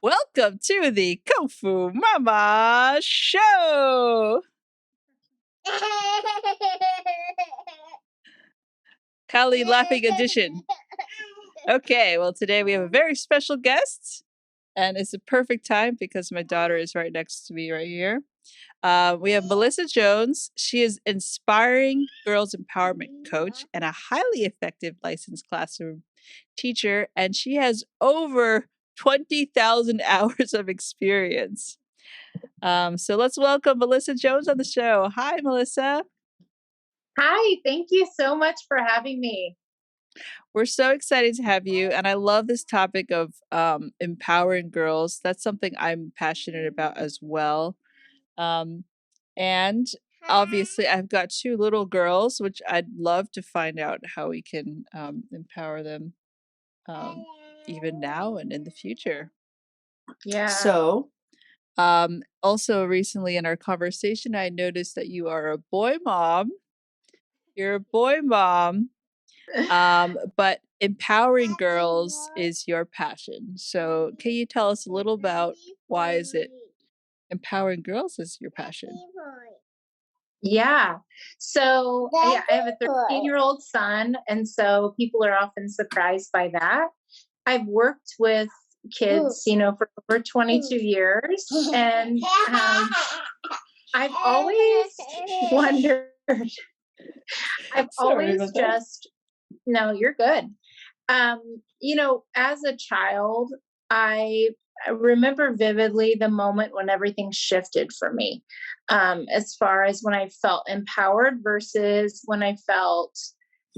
Welcome to the Kung Fu Mama Show. Kali laughing edition. Okay, well, today we have a very special guest, and it's a perfect time because my daughter is right next to me right here. We have Melissa Jones. She is inspiring girls empowerment coach and a highly effective licensed classroom teacher, and she has over 20,000 hours of experience. So let's welcome Melissa Jones on the show. Hi, Melissa. Hi, thank you so much for having me. We're so excited to have you. And I love this topic of empowering girls. That's something I'm passionate about as well. And obviously, I've got two little girls, which I'd love to find out how we can empower them even now and in the future. Yeah. So, also recently in our conversation, I noticed that you are a boy mom. You're a boy mom, but empowering girls is your passion. So, can you tell us a little about why is it empowering girls is your passion? Yeah. So I have a 13-year-old son, and so people are often surprised by that. I've worked with kids, for over 22 years, and I've always wondered. No, you're good. As a child, I remember vividly the moment when everything shifted for me, as far as when I felt empowered versus when I felt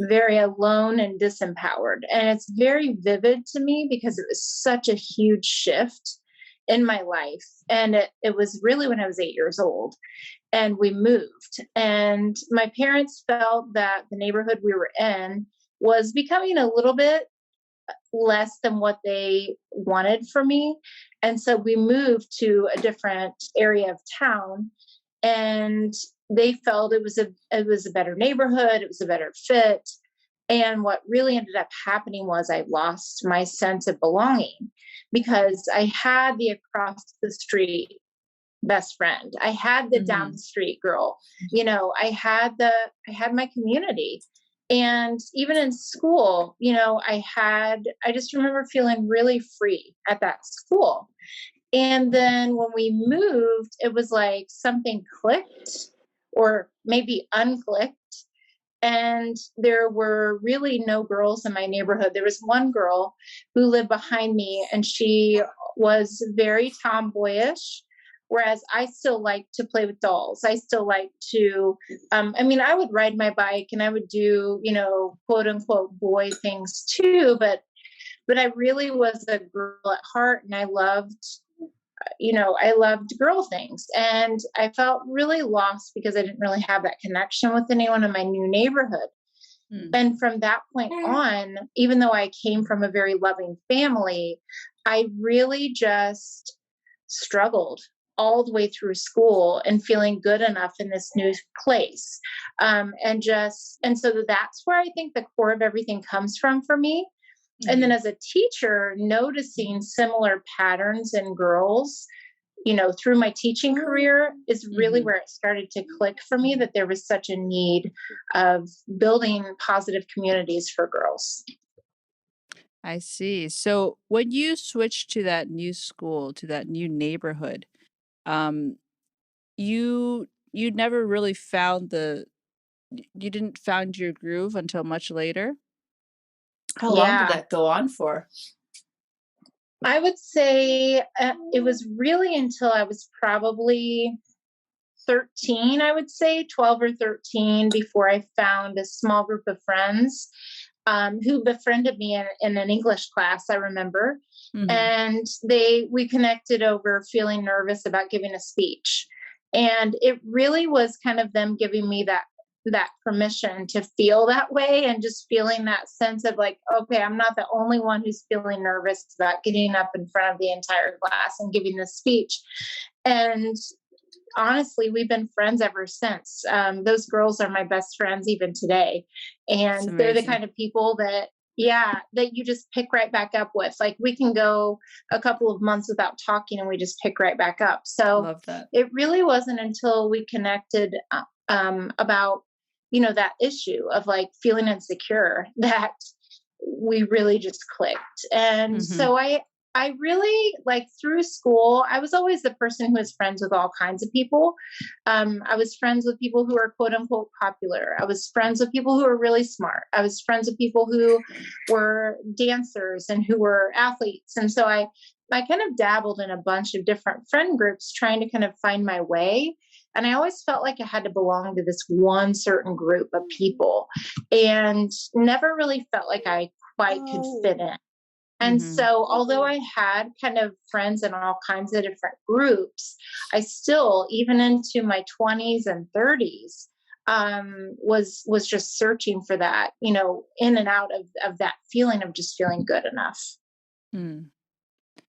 very alone and disempowered. And it's very vivid to me because it was such a huge shift in my life. And it was really when I was 8 years old. And we moved. And my parents felt that the neighborhood we were in was becoming a little bit less than what they wanted for me. And so we moved to a different area of town, and they felt it was a better neighborhood. It was a better fit. And what really ended up happening was I lost my sense of belonging because I had the across the street best friend. I had the down the street girl. I had my community. And even in school, I just remember feeling really free at that school. And then when we moved, it was like something clicked or maybe unclicked. And there were really no girls in my neighborhood. There was one girl who lived behind me, and she was very tomboyish. Whereas I still like to play with dolls. I still like to, I would ride my bike and I would do, quote unquote boy things too. But I really was a girl at heart, and I loved girl things. And I felt really lost because I didn't really have that connection with anyone in my new neighborhood. And from that point on, even though I came from a very loving family, I really just struggled all the way through school and feeling good enough in this new place. And so that's where I think the core of everything comes from for me. And then as a teacher, noticing similar patterns in girls, through my teaching career is really where it started to click for me, that there was such a need of building positive communities for girls. I see. So when you switched to that new school, to that new neighborhood, you never really you didn't find your groove until much later? How long did that go on for? I would say it was really until I was probably 13, I would say 12 or 13, before I found a small group of friends who befriended me in an English class, I remember. And we connected over feeling nervous about giving a speech. And it really was kind of them giving me that permission to feel that way, and just feeling that sense of like, okay, I'm not the only one who's feeling nervous about getting up in front of the entire class and giving this speech. And honestly, we've been friends ever since. Those girls are my best friends even today. And they're the kind of people that Yeah, that you just pick right back up with. Like we can go a couple of months without talking and we just pick right back up. So Love that. it really wasn't until we connected about, that issue of like feeling insecure that we really just clicked. And so I really like through school, I was always the person who was friends with all kinds of people. I was friends with people who were quote unquote popular. I was friends with people who were really smart. I was friends with people who were dancers and who were athletes. And so I kind of dabbled in a bunch of different friend groups trying to kind of find my way. And I always felt like I had to belong to this one certain group of people and never really felt like I quite could fit in. And so although I had kind of friends in all kinds of different groups, I still, even into my 20s and 30s, was just searching for that, in and out of that feeling of just feeling good enough.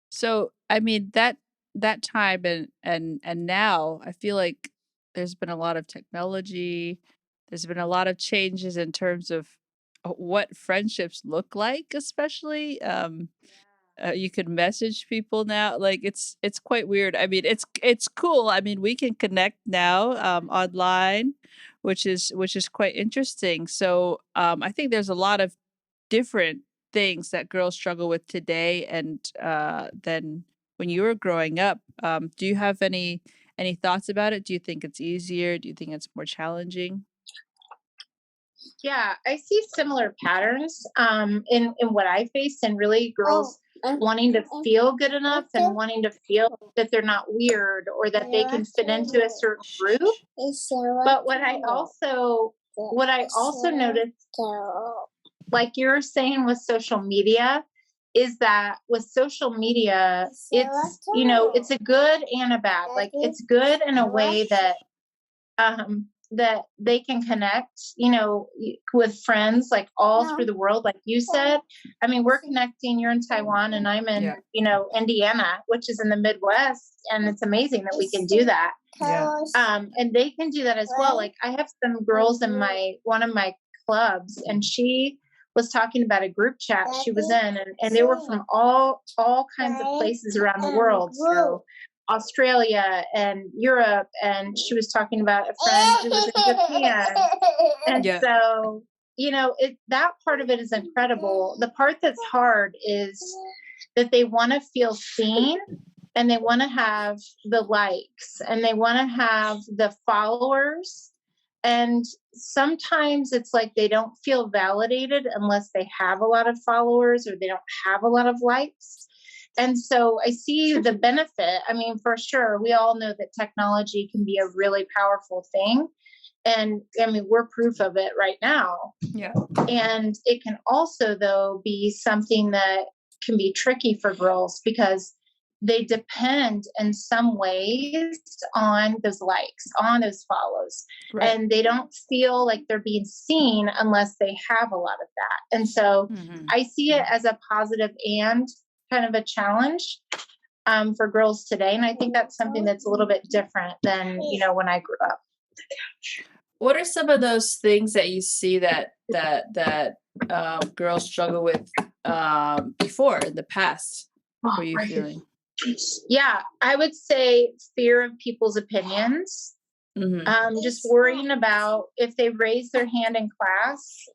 So, I mean, that time and now I feel like there's been a lot of technology. There's been a lot of changes in terms of what friendships look like, especially. You can message people now. Like it's quite weird. I mean, it's cool. I mean, we can connect now online, which is quite interesting. So I think there's a lot of different things that girls struggle with today and than when you were growing up. Do you have any thoughts about it? Do you think it's easier? Do you think it's more challenging? Yeah, I see similar patterns in what I face, and really girls wanting to feel good enough and wanting to feel that they're not weird or that they can fit into a certain group. But what I also noticed, like you're saying with social media, is that with social media, it's it's a good and a bad. Like it's good in a way that that they can connect, with friends like all through the world, like you said. I mean, we're connecting. You're in Taiwan and I'm in, Indiana, which is in the Midwest, and it's amazing that we can do that. Yeah. And they can do that as well. Like I have some girls in one of my clubs, and she was talking about a group chat she was in, and they were from all kinds of places around the world. So Australia and Europe, and she was talking about a friend who was in Japan. And so, that part of it is incredible. The part that's hard is that they want to feel seen, and they want to have the likes, and they want to have the followers. And sometimes it's like they don't feel validated unless they have a lot of followers or they don't have a lot of likes. And so I see the benefit. I mean, for sure, we all know that technology can be a really powerful thing. And I mean, we're proof of it right now. Yeah. And it can also, though, be something that can be tricky for girls because they depend in some ways on those likes, on those follows. Right. And they don't feel like they're being seen unless they have a lot of that. And so I see it as a positive and kind of a challenge for girls today. And I think that's something that's a little bit different than, when I grew up. What are some of those things that you see that girls struggle with before in the past? What were you feeling? Yeah, I would say fear of people's opinions. Just worrying about if they raise their hand in class,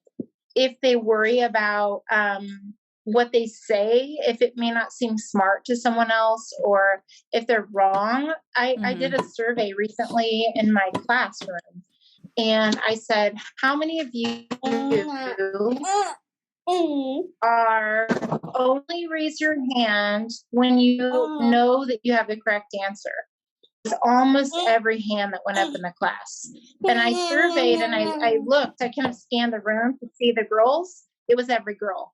if they worry about what they say, if it may not seem smart to someone else, or if they're wrong. I did a survey recently in my classroom, and I said, how many of you are only raise your hand when you know that you have the correct answer? It's almost every hand that went up in the class. And I surveyed and I looked, I kind of scanned the room to see the girls. It was every girl.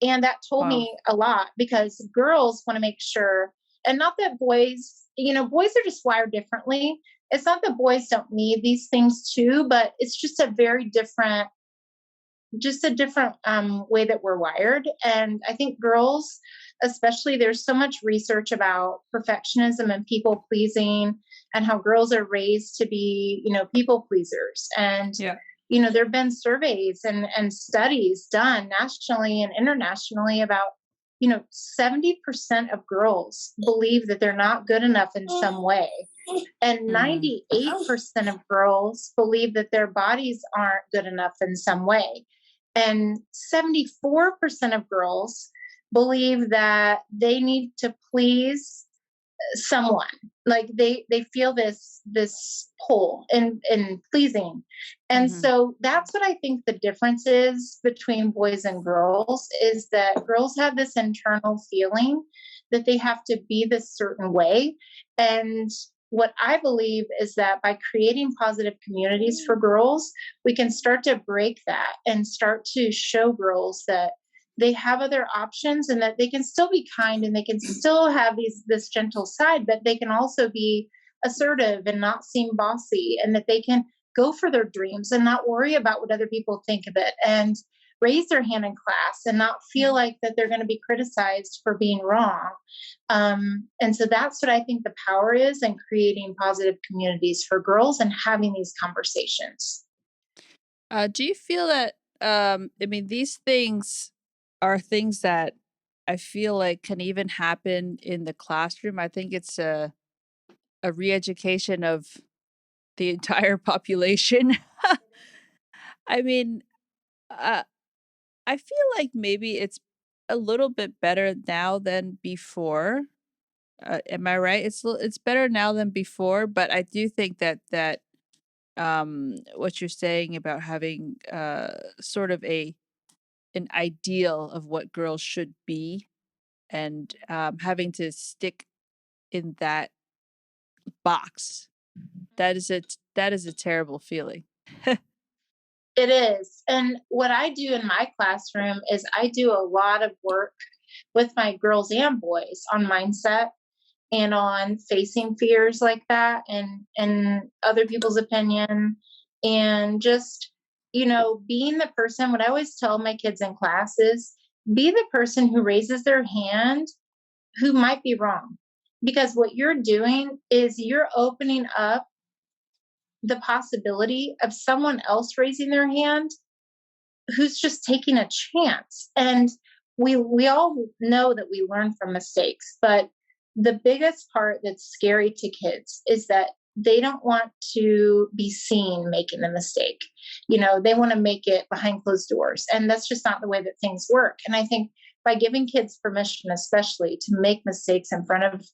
And that told me a lot, because girls want to make sure, and not that boys, boys are just wired differently. It's not that boys don't need these things too, but it's just a very different, way that we're wired. And I think girls, especially, there's so much research about perfectionism and people pleasing, and how girls are raised to be, people pleasers. And there have been surveys and studies done nationally and internationally about, 70% of girls believe that they're not good enough in some way. And 98% of girls believe that their bodies aren't good enough in some way. And 74% of girls believe that they need to please someone. Like they feel this pull in pleasing. And so that's what I think the difference is between boys and girls, is that girls have this internal feeling that they have to be this certain way. And what I believe is that by creating positive communities for girls, we can start to break that and start to show girls that they have other options and that they can still be kind and they can still have this gentle side, but they can also be assertive and not seem bossy, and that they can go for their dreams and not worry about what other people think of it, and raise their hand in class and not feel like that they're going to be criticized for being wrong. And so that's what I think the power is in creating positive communities for girls and having these conversations. Do you feel that, these things are things that I feel like can even happen in the classroom? I think it's a re-education of the entire population. I mean, I feel like maybe it's a little bit better now than before. Am I right? It's better now than before, but I do think that what you're saying about having sort of an ideal of what girls should be, and having to stick in that box, that is a terrible feeling. It is. And what I do in my classroom is I do a lot of work with my girls and boys on mindset and on facing fears like that and other people's opinion, and just, being the person. What I always tell my kids in class is, be the person who raises their hand who might be wrong. Because what you're doing is you're opening up the possibility of someone else raising their hand who's just taking a chance. And we all know that we learn from mistakes, but the biggest part that's scary to kids is that they don't want to be seen making the mistake. They want to make it behind closed doors, and that's just not the way that things work. And I think by giving kids permission, especially, to make mistakes in front of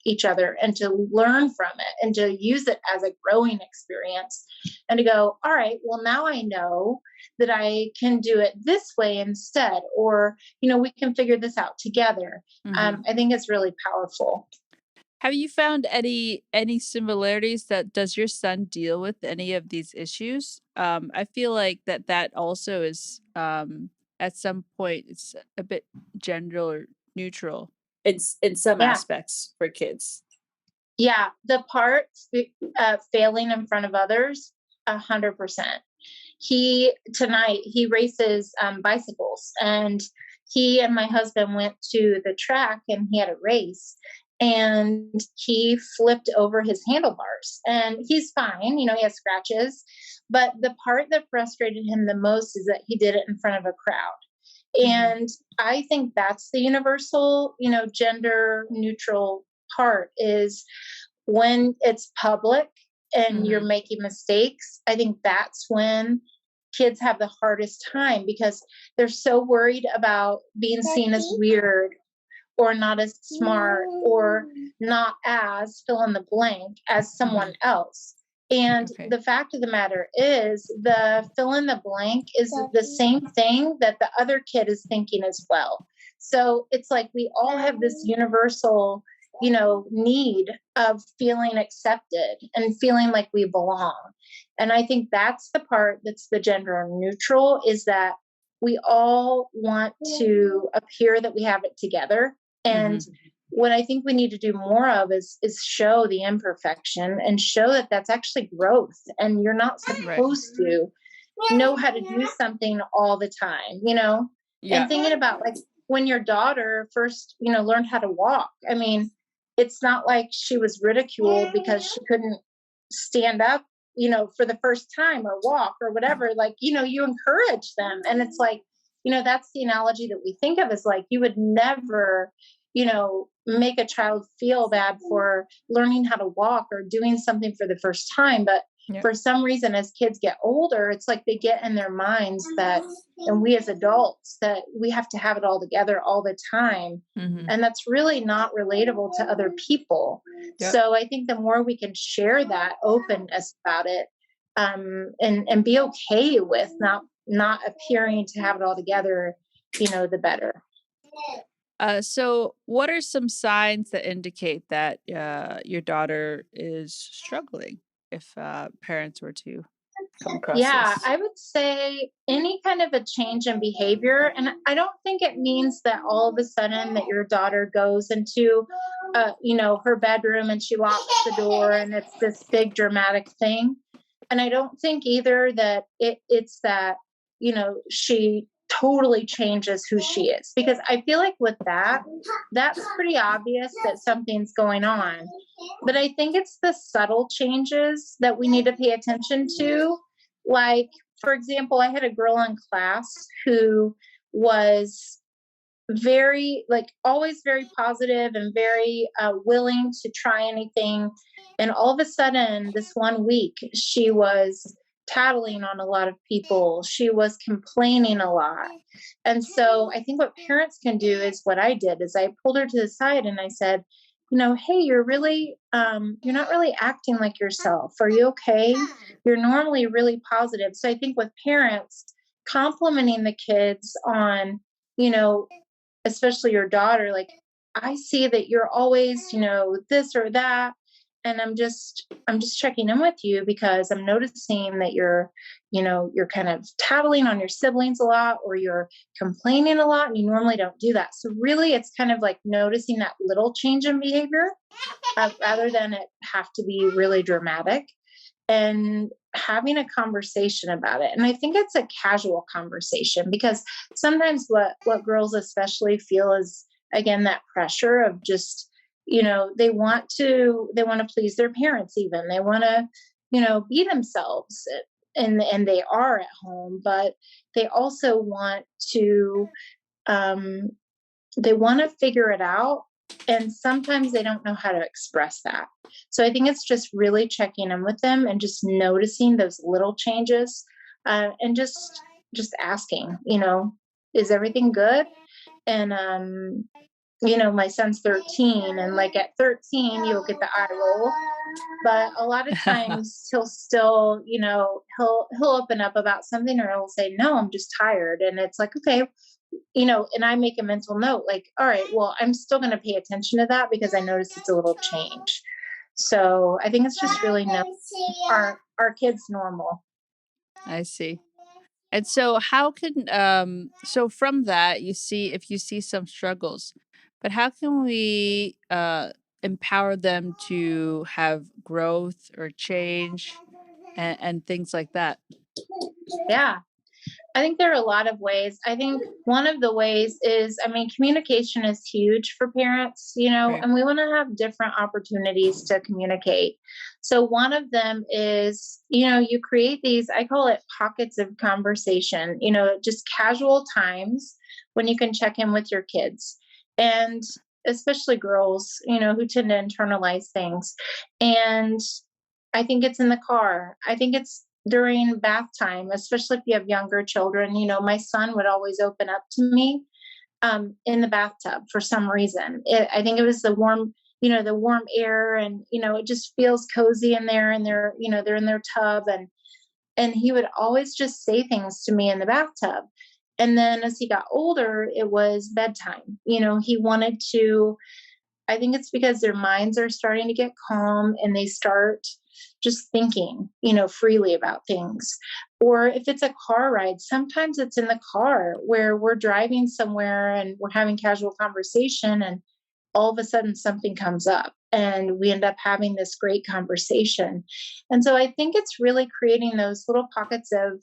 each other and to learn from it and to use it as a growing experience, and to go, all right, well, now I know that I can do it this way instead, or, we can figure this out together. I think it's really powerful. Have you found any similarities? Does your son deal with any of these issues? I feel like that also is, at some point, it's a bit gender neutral in some aspects for kids. Yeah, the part failing in front of others, 100%. Tonight he races bicycles, and he and my husband went to the track and he had a race, and he flipped over his handlebars, and he's fine. He has scratches, but the part that frustrated him the most is that he did it in front of a crowd. And I think that's the universal, gender neutral part, is when it's public and you're making mistakes. I think that's when kids have the hardest time, because they're so worried about being seen as weird or not as smart or not as fill in the blank as someone else. And the fact of the matter is, the fill in the blank is the same thing that the other kid is thinking as well. So it's like we all have this universal, need of feeling accepted and feeling like we belong. And I think that's the part that's the gender neutral, is that we all want to appear that we have it together. And what I think we need to do more of is show the imperfection and show that that's actually growth. And you're not supposed to know how to do something all the time, and thinking about, like, when your daughter first, learned how to walk. I mean, it's not like she was ridiculed because she couldn't stand up for the first time or walk or whatever, like, you encourage them. And it's like, that's the analogy that we think of, is like, you would never, make a child feel bad for learning how to walk or doing something for the first time. But for some reason, as kids get older, it's like they get in their minds that, and we as adults, that we have to have it all together all the time. Mm-hmm. And that's really not relatable to other people. Yep. So I think the more we can share that openness about it, and be okay with not appearing to have it all together, the better. So what are some signs that indicate that your daughter is struggling, if parents were to come across this? I would say any kind of a change in behavior. And I don't think it means that all of a sudden that your daughter goes into, her bedroom and she locks the door and it's this big dramatic thing. And I don't think either that it's that, she totally changes who she is, because I feel like with that's pretty obvious that something's going on. But I think it's the subtle changes that we need to pay attention to. Like, for example, I had a girl in class who was very, always very positive and very willing to try anything. And all of a sudden, this one week, she was tattling on a lot of people. She was complaining a lot. And so I think what parents can do is what I did, is I pulled her to the side and I said, hey, you're really, you're not really acting like yourself. Are you okay? You're normally really positive. So I think with parents, complimenting the kids on, especially your daughter, like, I see that you're always, this or that. And I'm just checking in with you because I'm noticing that you're kind of tattling on your siblings a lot, or you're complaining a lot, and you normally don't do that. So really, it's kind of like noticing that little change in behavior rather than it have to be really dramatic, and having a conversation about it. And I think it's a casual conversation, because sometimes what girls especially feel is, again, that pressure of just, they want to please their parents. Even they want to, be themselves, and they are at home, but they also want to, figure it out. And sometimes they don't know how to express that. So I think it's just really checking in with them and just noticing those little changes, and just asking, is everything good? And, my son's 13, and like at 13, you'll get the eye roll, but a lot of times he'll still, he'll open up about something, or he'll say, no, I'm just tired. And it's like, okay, and I make a mental note, like, all right, well, I'm still going to pay attention to that because I noticed it's a little change. So I think it's just really our kids normal. I see. And so how can, so from that, if you see some struggles, but how can we empower them to have growth or change and things like that? Yeah. I think there are a lot of ways. I think one of the ways is, communication is huge for parents, Right. and we want to have different opportunities to communicate. So one of them is, you create these, I call it pockets of conversation, just casual times when you can check in with your kids, and especially girls, who tend to internalize things. And I think it's in the car. I think it's during bath time, especially if you have younger children. My son would always open up to me in the bathtub for some reason. I think it was the warm air, and it just feels cozy in there, and they're in their tub, and he would always just say things to me in the bathtub. And then as he got older, it was bedtime. He wanted to. I think it's because their minds are starting to get calm, and they start just thinking, freely about things. Or if it's a car ride, sometimes it's in the car where we're driving somewhere and we're having casual conversation, and all of a sudden something comes up and we end up having this great conversation. And so I think it's really creating those little pockets of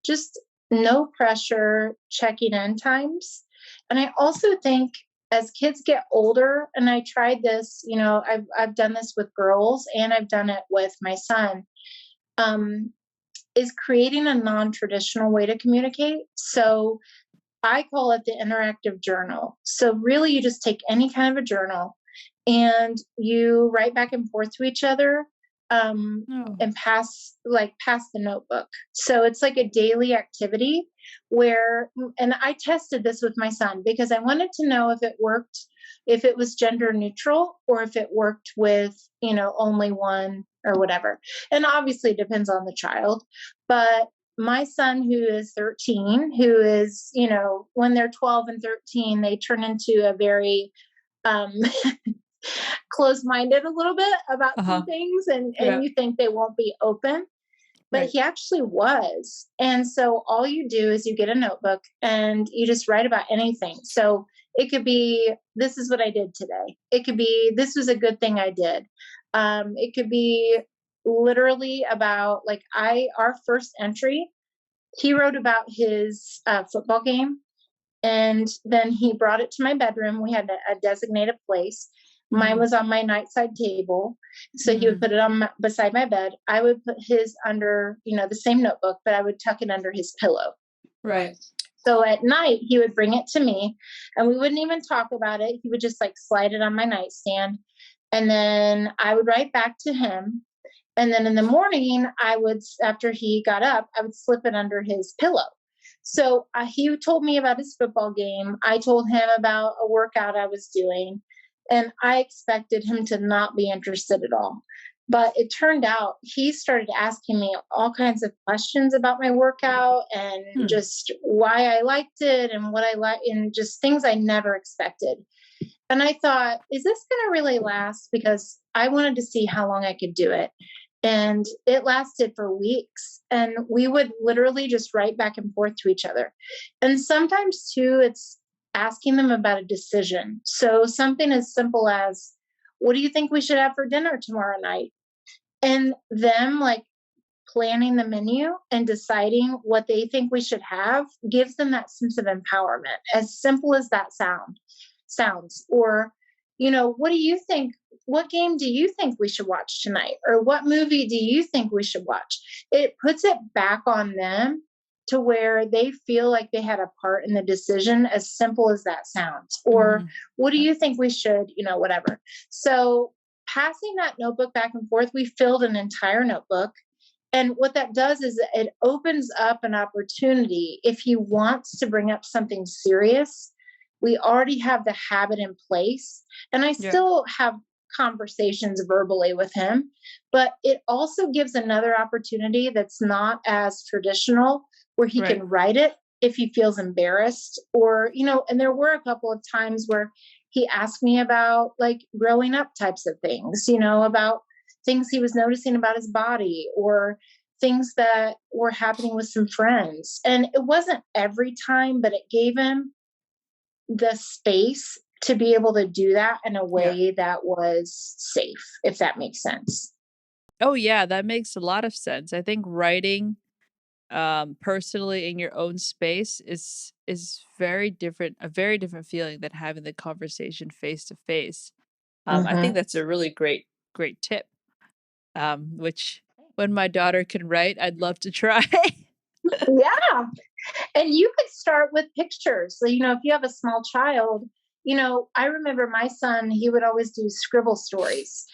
just no pressure checking in times. And I also think as kids get older, and I tried this, I've done this with girls and I've done it with my son. is creating a non-traditional way to communicate. So I call it the interactive journal. So really you just take any kind of a journal and you write back and forth to each other, and pass the notebook. So it's like a daily activity where, and I tested this with my son because I wanted to know if it worked, if it was gender neutral or if it worked with, only one or whatever. And obviously it depends on the child, but my son, who is 13, who is, when they're 12 and 13, they turn into a very, closed-minded a little bit about some things, and you think they won't be open, but he actually was. And so all you do is you get a notebook and you just write about anything. So it could be, this is what I did today. It could be, this was a good thing I did. It could be literally about our first entry, he wrote about his football game, and then he brought it to my bedroom. We had a designated place. Mine was on my nightside table. So he would put it on beside my bed. I would put his under, the same notebook, but I would tuck it under his pillow. Right. So at night he would bring it to me and we wouldn't even talk about it. He would just slide it on my nightstand. And then I would write back to him. And then in the morning after he got up, I would slip it under his pillow. So he told me about his football game. I told him about a workout I was doing. And I expected him to not be interested at all. But it turned out he started asking me all kinds of questions about my workout and just why I liked it and what I liked and just things I never expected. And I thought, is this going to really last? Because I wanted to see how long I could do it. And it lasted for weeks. And we would literally just write back and forth to each other. And sometimes too, it's asking them about a decision. So something as simple as, what do you think we should have for dinner tomorrow night? And them planning the menu and deciding what they think we should have gives them that sense of empowerment, as simple as that sounds. Or, what do you think? What game do you think we should watch tonight? Or what movie do you think we should watch? It puts it back on them to where they feel like they had a part in the decision, as simple as that sounds. Or what do you think we should, whatever. So passing that notebook back and forth, we filled an entire notebook. And what that does is it opens up an opportunity. If he wants to bring up something serious, we already have the habit in place. And I still have conversations verbally with him, but it also gives another opportunity that's not as traditional, where he can write it if he feels embarrassed or, and there were a couple of times where he asked me about growing up types of things, about things he was noticing about his body or things that were happening with some friends. And it wasn't every time, but it gave him the space to be able to do that in a way that was safe, if that makes sense. Oh yeah, that makes a lot of sense. I think writing personally in your own space is very different, a very different feeling than having the conversation face to face. I think that's a really great tip. Which when my daughter can write, I'd love to try. Yeah. And you could start with pictures. So, if you have a small child, I remember my son, he would always do scribble stories.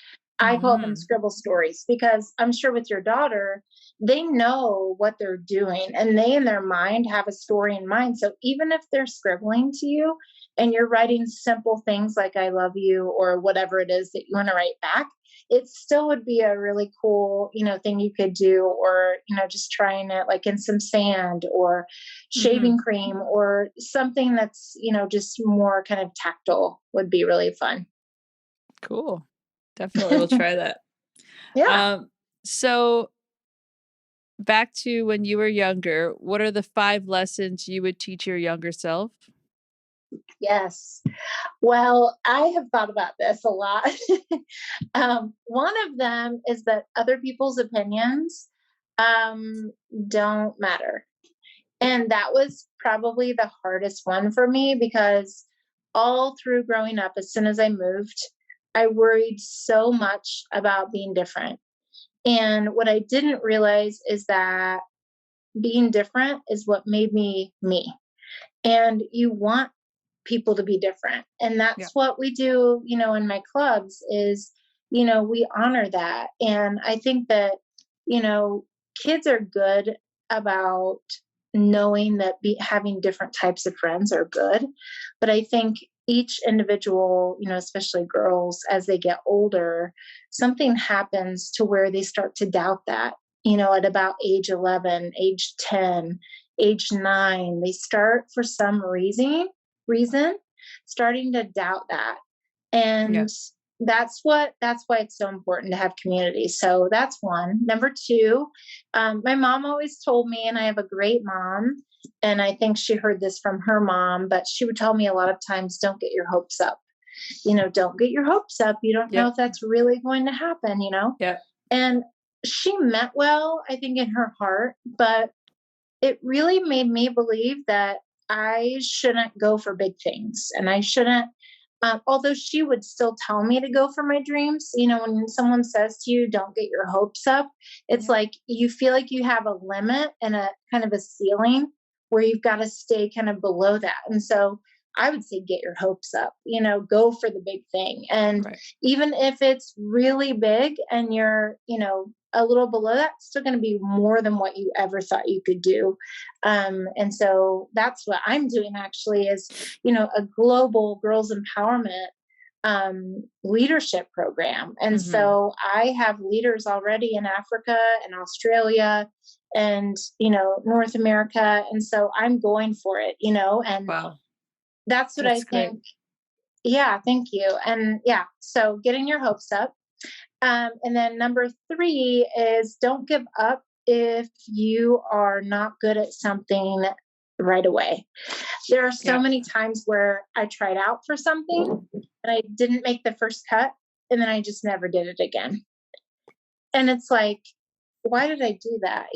I call them scribble stories because I'm sure with your daughter, they know what they're doing and they in their mind have a story in mind. So even if they're scribbling to you and you're writing simple things like I love you or whatever it is that you want to write back, it still would be a really cool, thing you could do, or, just trying it in some sand or shaving cream or something that's, just more kind of tactile would be really fun. Cool. Definitely will try that. Yeah. So back to when you were younger, what are the 5 lessons you would teach your younger self? Yes. Well, I have thought about this a lot. One of them is that other people's opinions don't matter. And that was probably the hardest one for me because all through growing up, as soon as I moved, I worried so much about being different. And what I didn't realize is that being different is what made me me. And you want people to be different. And that's what we do, in my clubs is, we honor that. And I think that, kids are good about knowing that having different types of friends are good. But I think each individual, especially girls, as they get older, something happens to where they start to doubt that, at about age 11, age 10, age 9, they start for some reason starting to doubt that. And that's why it's so important to have community. So that's one. Number two, my mom always told me, and I have a great mom, and I think she heard this from her mom, but she would tell me a lot of times, don't get your hopes up. Don't get your hopes up. You don't know if that's really going to happen, Yeah. And she meant well, I think, in her heart, but it really made me believe that I shouldn't go for big things, and I shouldn't, although she would still tell me to go for my dreams. When someone says to you, don't get your hopes up, it's like you feel like you have a limit and a kind of a ceiling where you've got to stay kind of below that. And so I would say, get your hopes up, go for the big thing. And even if it's really big and you're, a little below that, it's still going to be more than what you ever thought you could do. And so that's what I'm doing actually is, a global girls empowerment leadership program. And so I have leaders already in Africa and Australia and, North America. And so I'm going for it, and that's what I think. Great. Yeah. Thank you. And so getting your hopes up. And then number 3 is don't give up if you are not good at something right away. There are so many times where I tried out for something and I didn't make the first cut, and then I just never did it again. And it's like, why did I do that?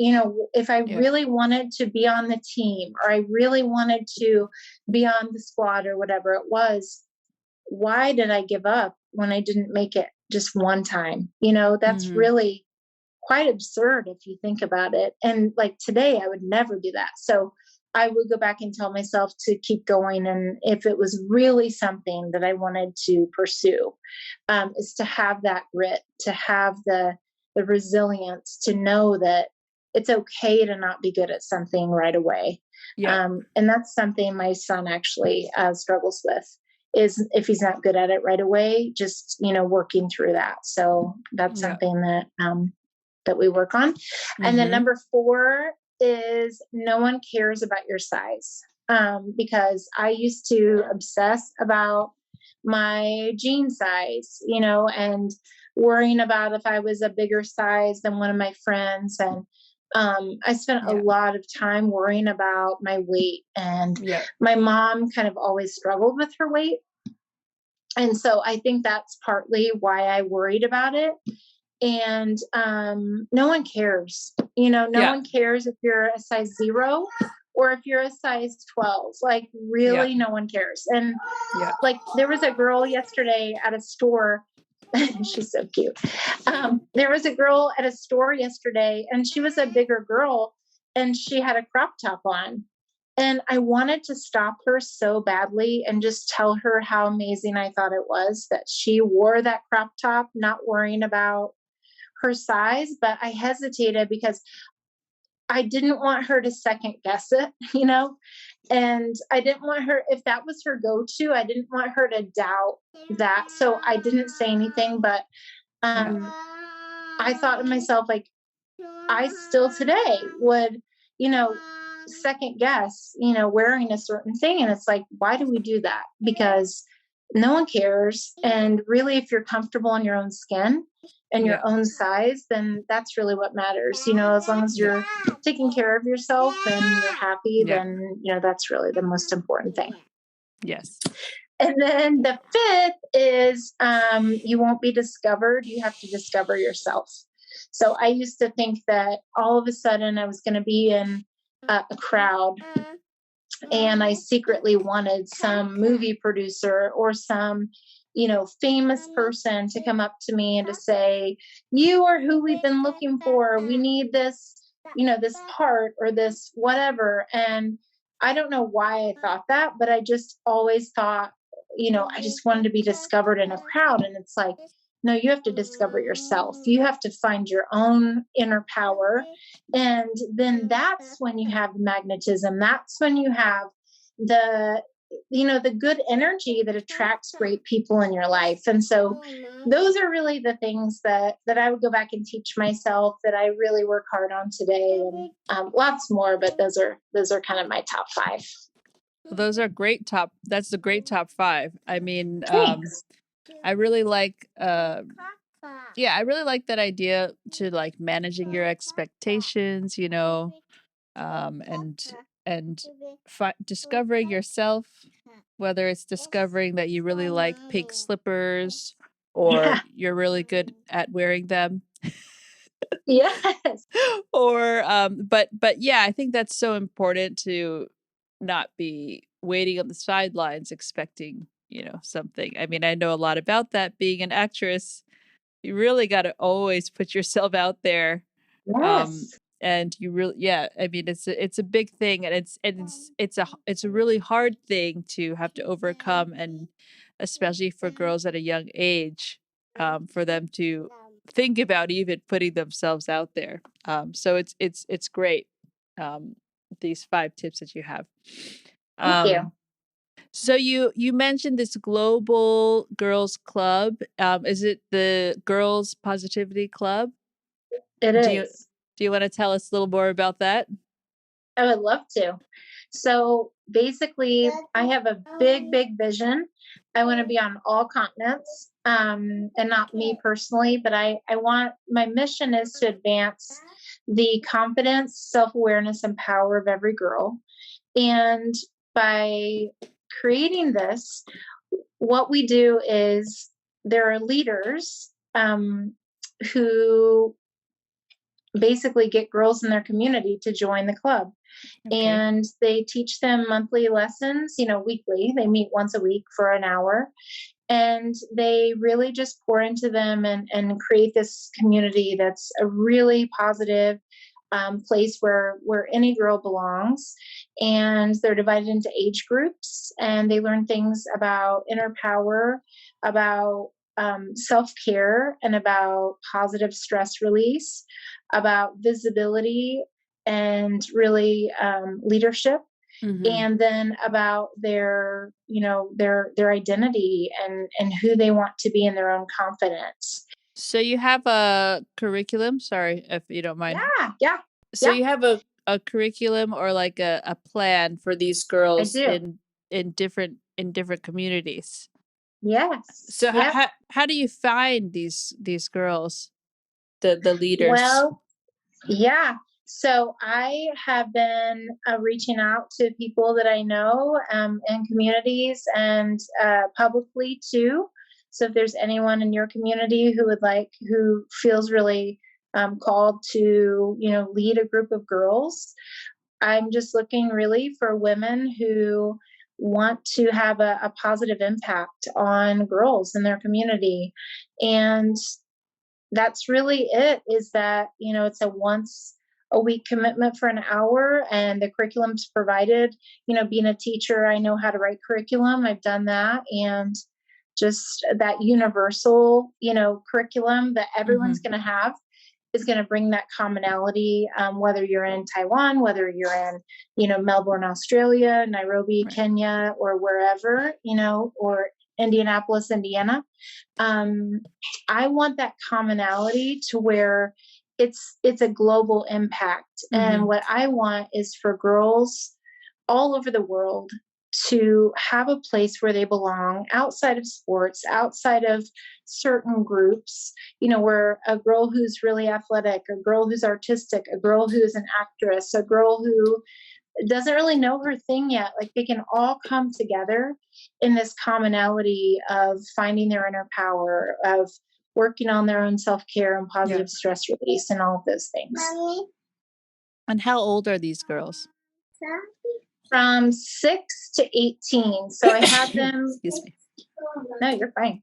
If I really wanted to be on the team, or I really wanted to be on the squad or whatever it was, why did I give up when I didn't make it just one time? That's really quite absurd if you think about it. And like today, I would never do that. So I would go back and tell myself to keep going. And if it was really something that I wanted to pursue, is to have that grit, to have the resilience, to know that it's okay to not be good at something right away. And that's something my son actually struggles with, is if he's not good at it right away, just, working through that. So that's something that we work on. And then number 4 is no one cares about your size. Because I used to obsess about my jean size, and worrying about if I was a bigger size than one of my friends. And I spent a lot of time worrying about my weight, and my mom kind of always struggled with her weight. And so I think that's partly why I worried about it. And no one cares, no one cares if you're a size 0 or if you're a size 12, like really no one cares. And like there was a girl yesterday at a store. She's so cute. There was a girl at a store yesterday, and she was a bigger girl, and she had a crop top on. And I wanted to stop her so badly and just tell her how amazing I thought it was that she wore that crop top, not worrying about her size. But I hesitated because I didn't want her to second guess it, and I didn't want her, if that was her go-to, I didn't want her to doubt that. So I didn't say anything, but I thought to myself, like, I still today would, second guess, wearing a certain thing. And it's like, why do we do that? Because no one cares. And really, if you're comfortable in your own skin and your own size, then that's really what matters. As long as you're taking care of yourself and you're happy, then, that's really the most important thing. Yes. And then the 5th is you won't be discovered. You have to discover yourself. So I used to think that all of a sudden I was going to be in a crowd, and I secretly wanted some movie producer or some famous person to come up to me and to say, you are who we've been looking for. We need this, this part or this whatever. And I don't know why I thought that, but I just always thought, I just wanted to be discovered in a crowd. And it's like, no, you have to discover yourself. You have to find your own inner power. And then that's when you have magnetism. That's when you have the good energy that attracts great people in your life. And so those are really the things that I would go back and teach myself, that I really work hard on today, and lots more, but those are kind of my top 5. Those are that's a great top 5. I mean, Thanks. I really like, I really like that idea to like managing your expectations, and discovering yourself, whether it's discovering that you really like pink slippers or you're really good at wearing them. Yes. Or, but yeah, I think that's so important to not be waiting on the sidelines expecting, something. I mean, I know a lot about that. Being an actress, you really got to always put yourself out there. Yes. And you really, I mean, it's a big thing, and it's a really hard thing to have to overcome, and especially for girls at a young age, for them to think about even putting themselves out there. So it's great. These 5 tips that you have. Thank you. So you mentioned this Global Girls Club. Is it the Girls Positivity Club? It is. Do you want to tell us a little more about that? I would love to. So basically, I have a big, big vision. I want to be on all continents, and not me personally, but I want, my mission is to advance the confidence, self-awareness, and power of every girl. And by creating this, what we do is there are leaders who basically get girls in their community to join the club. Okay. And they teach them monthly lessons, weekly. They meet once a week for an hour, and they really just pour into them and create this community that's a really positive place where any girl belongs. And they're divided into age groups, and they learn things about inner power, about self-care, and about positive stress release, about visibility, and really leadership. Mm-hmm. And then about their identity and who they want to be in their own confidence. So you have a curriculum, sorry if you don't mind. Yeah. So you have a curriculum or like a plan for these girls in different communities. Yes. So how do you find these girls, the leaders? Well, yeah. So I have been reaching out to people that I know in communities and publicly too. So if there's anyone in your community who feels really called to, lead a group of girls, I'm just looking really for women who want to have a positive impact on girls in their community. And that's really it, is that, it's a once a week commitment for an hour, and the curriculum's provided. Being a teacher, I know how to write curriculum. I've done that. And just that universal, curriculum that everyone's going to have is going to bring that commonality, whether you're in Taiwan, whether you're in, Melbourne, Australia, Nairobi, right, Kenya, or wherever, or Indianapolis, Indiana. I want that commonality to where it's a global impact. Mm-hmm. And what I want is for girls all over the world to have a place where they belong, outside of sports, outside of certain groups, where a girl who's really athletic, a girl who's artistic, a girl who's an actress, a girl who doesn't really know her thing yet, like they can all come together in this commonality of finding their inner power, of working on their own self-care and positive stress release, and all of those things. And how old are these girls? From 6 to 18. So I have them. Excuse me. No, you're fine.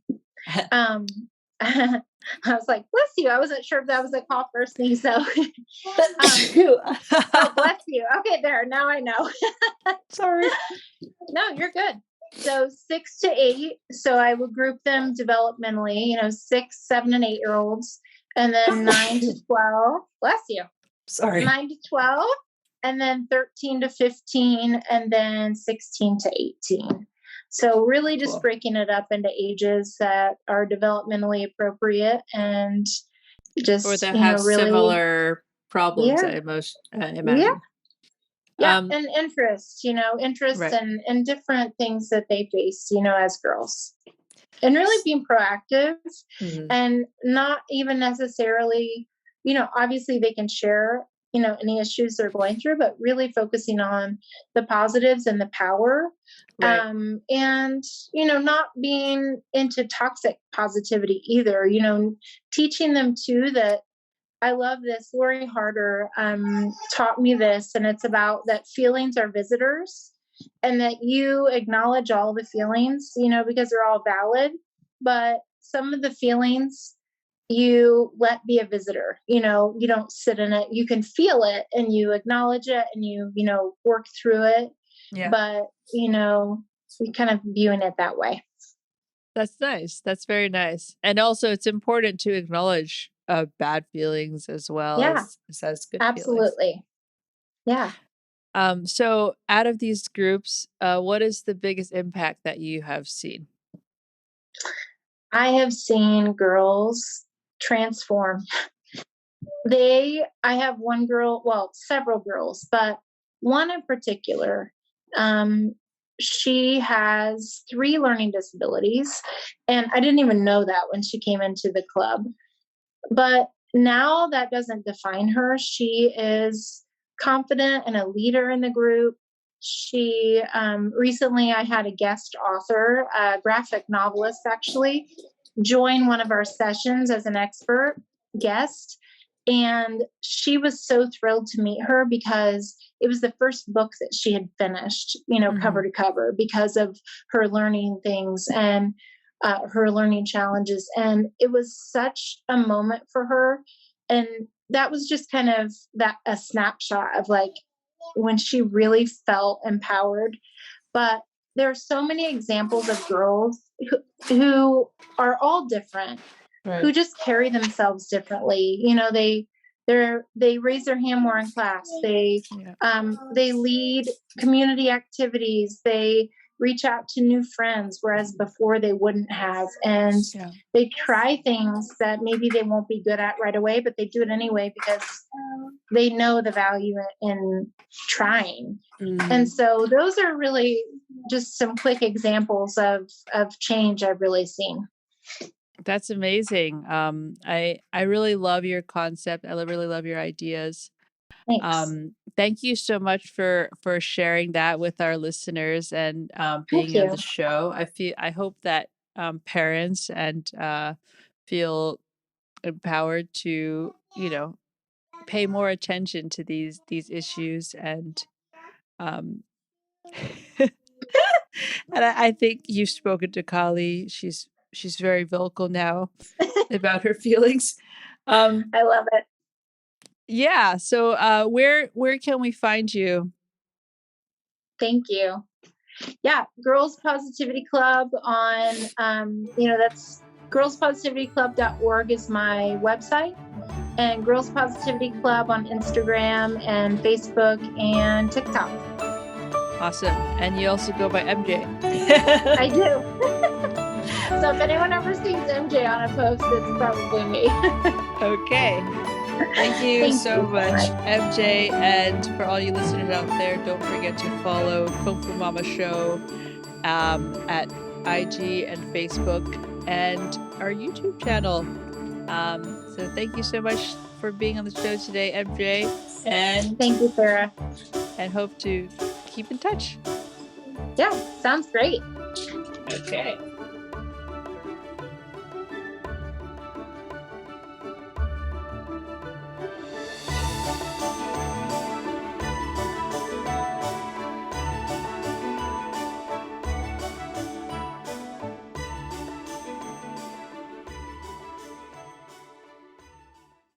I was like, bless you. I wasn't sure if that was a cough or sneeze. So, oh, bless you. Okay, there. Now I know. Sorry. No, you're good. So 6 to 8. So I would group them developmentally, 6, 7, and 8-year-olds, and then 9 to 12. Bless you. Sorry. 9 to 12, and then 13 to 15, and then 16 to 18. So really just breaking it up into ages that are developmentally appropriate and just, or that have really similar problems, I imagine. Yeah. And interest, Right. and different things that they face, as girls. And really being proactive and not even necessarily, obviously they can share, any issues they're going through, but really focusing on the positives and the power. Right. And, not being into toxic positivity either, teaching them too that I love this. Lori Harder taught me this, and it's about that feelings are visitors and that you acknowledge all the feelings, because they're all valid, but some of the feelings you let be a visitor, you don't sit in it. You can feel it and you acknowledge it and you work through it. Yeah. But, you're kind of viewing it that way. That's nice. That's very nice. And also it's important to acknowledge bad feelings as well as good Absolutely. feelings. Yeah. So out of these groups, what is the biggest impact that you have seen? I have seen girls transform. I have one girl, well, several girls, but one in particular, she has 3 learning disabilities, and I didn't even know that when she came into the club. But now that doesn't define her. She is confident and a leader in the group. She recently, I had a guest author, a graphic novelist actually, join one of our sessions as an expert guest. And she was so thrilled to meet her because it was the first book that she had finished, cover to cover, because of her learning things and her learning challenges. And it was such a moment for her. And that was just kind of a snapshot of like when she really felt empowered. But there are so many examples of girls who are all different, Right. who just carry themselves differently. They raise their hand more in class. They lead community activities. They reach out to new friends, whereas before they wouldn't have. And they try things that maybe they won't be good at right away, but they do it anyway because they know the value in trying. And so those are really just some quick examples of change I've really seen. That's amazing. I really love your concept. I really love your ideas. Thanks. Thank you so much for sharing that with our listeners and being on the show. I hope that parents and feel empowered to pay more attention to these issues and and I think you've spoken to Kali. She's very vocal now about her feelings. I love it. Yeah. So where can we find you? Thank you. Yeah, Girls Positivity Club on that's girlspositivityclub.org is my website, and Girls Positivity Club on Instagram and Facebook and TikTok. Awesome. And you also go by MJ. I do. So if anyone ever sees MJ on a post, it's probably me. Okay. Thank you so much, MJ. And for all you listeners out there, don't forget to follow Kung Fu Mama Show at IG and Facebook and our YouTube channel. So thank you so much for being on the show today, MJ. And thank you, Sarah. And hope to keep in touch. Yeah, sounds great. Okay.